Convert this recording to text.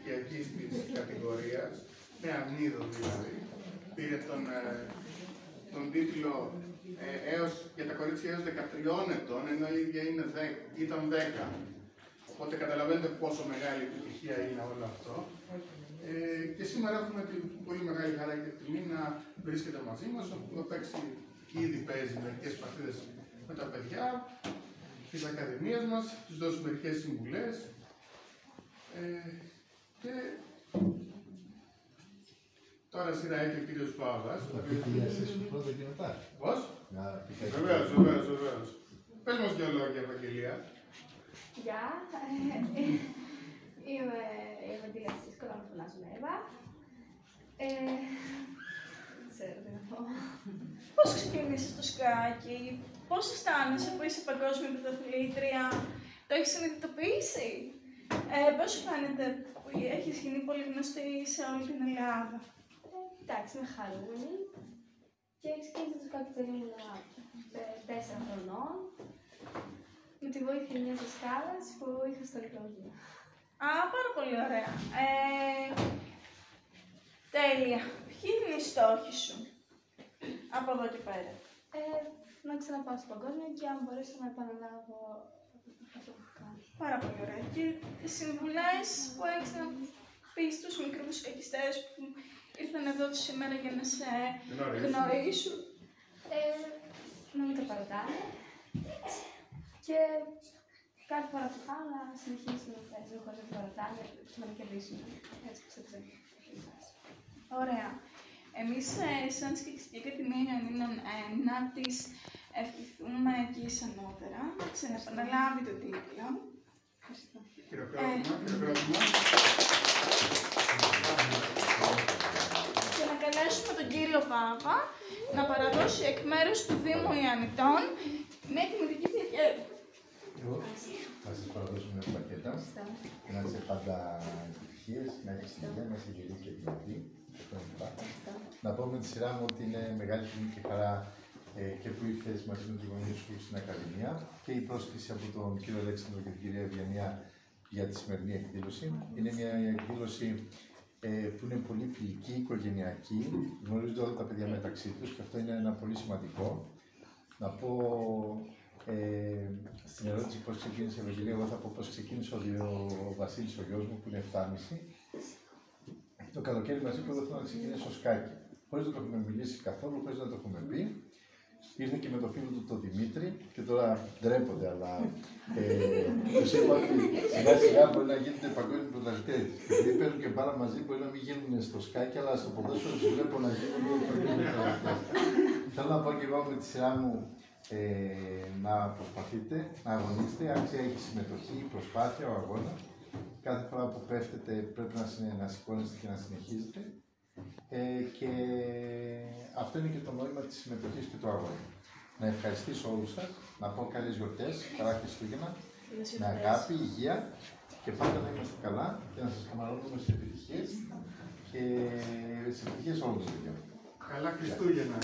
ηλικιακής της κατηγορίας, με αμνίδο δηλαδή, πήρε τον τίτλο για τα κορίτσια έως 13 ετών, ενώ η ίδια ήταν 10. Οπότε καταλαβαίνετε πόσο μεγάλη επιτυχία είναι όλο αυτό. Και σήμερα έχουμε την πολύ μεγάλη χαρά και τιμή να βρίσκεται μαζί μας, όπου θα παίξει, ήδη παίζει μερικές παρτίδες με τα παιδιά της Ακαδημίας μας, τους δώσει μερικές συμβουλές. Και τώρα σειρά έχει ο κύριος Παύλας. Πρώτα και μετά. Πώς? Βεβαίως. Πες μας δυο λόγια, Ευαγγελία. Γεια. Είμαι η Ευαγγελία Σύσκολα, με φωνάζουν Εύα. Δεν ξέρω τι να πω. Πώς ξεκίνησες το σκάκι, πώς αισθάνεσαι που είσαι παγκόσμια πρωταθλήτρια, το έχεις συνειδητοποιήσει, πώς σου φαίνεται που έχεις γίνει πολύ γνωστή σε όλη την Ελλάδα? Εντάξει, είμαι χαρούμενη και ξεκίνησα το σκάκι όταν ήμουν 4 χρονών με τη βοήθεια μιας δασκάλας που είχα στο Λυκειοδείο. Α, πάρα πολύ ωραία. Τέλεια. Ποιοι είναι οι στόχοι σου από εδώ και πέρα? Να ξαναπάω στο παγκόσμιο και αν μπορέσω να επαναλάβω αυτό που έχω κάνει. Πάρα πολύ ωραία. Και οι συμβουλές που έχεις να πεις στους μικρούς σκακιστές που ήρθαν εδώ σήμερα για να σε γνωρίσουν? Να μην τα παρατάνε και κάθε φορά που πάω να συνεχίσουν να παίζουν χωρίς να τα παρατάνε και να με κερδίσουν. Έτσι που σε Ωραία. Εμείς σαν Σκακιστική Ακαδημία Ιωνίνων να τις ευχηθούμε και ισανότερα να ξαναεπαναλάβει τον τίτλο. Χειροκρότημα. Και να καλέσουμε τον κύριο Πάπα να παραδώσει εκ μέρους του Δήμου Ιαννητών μια τιμητική διακήρυξη. Θα σας παραδώσουμε μια πακέτα και να είστε πάντα επιτυχίες, να έχεις την ιδέα, να είσαι γερή και δυνατή. Να πω με τη σειρά μου ότι είναι μεγάλη τιμή και χαρά και που ήρθες μαζί με τους γονείς σου στην Ακαδημία και η πρόσκληση από τον κύριο Αλέξανδρο και την κυρία Ευγενία για τη σημερινή εκδήλωση. Είναι μια εκδήλωση που είναι πολύ φιλική, οικογενειακή, γνωρίζονται όλα τα παιδιά μεταξύ τους και αυτό είναι ένα πολύ σημαντικό. Να πω στην ερώτηση πώς ξεκίνησε η Ευαγγελία, εγώ θα πω πώς ξεκίνησε ο Βασίλης, ο γιος μου, που είναι 7,5. Το καλοκαίρι μαζί που εδώ θέλω να ξεκινήσω σκάκι. Χωρίς να το έχουμε μιλήσει καθόλου, χωρίς να το έχουμε πει. Ήρθε και με το φίλο του τον Δημήτρη και τώρα ντρέπονται, αλλά τους είπα ότι σιγά σιγά μπορεί να γίνονται παγκόσμιοι πρωταθλητές. Επειδή παίζουν και μπάλα μαζί, μπορεί να μην γίνουν στο σκάκι, αλλά στο ποδόσφαιρο τους βλέπω να γίνονται παγκόσμιοι πρωταθλητές. Θέλω να πω και εγώ με τη σειρά μου να προσπαθείτε, να αγωνίσετε, αν έχει συμμετοχή, προσπάθεια, ο αγώνα. Κάθε φορά που πέφτετε πρέπει να σηκώνεστε και να συνεχίζετε. Και αυτό είναι και το νόημα της συμμετοχής και του αγώνα. Να ευχαριστήσω όλους σας, να πω καλές γιορτές, καλά Χριστούγεννα, με αγάπη, υγεία και πάντα να είμαστε καλά και να σας καμαρώνουμε στις επιτυχίες και στις επιτυχίες όλων των παιδιών. Καλά Χριστούγεννα!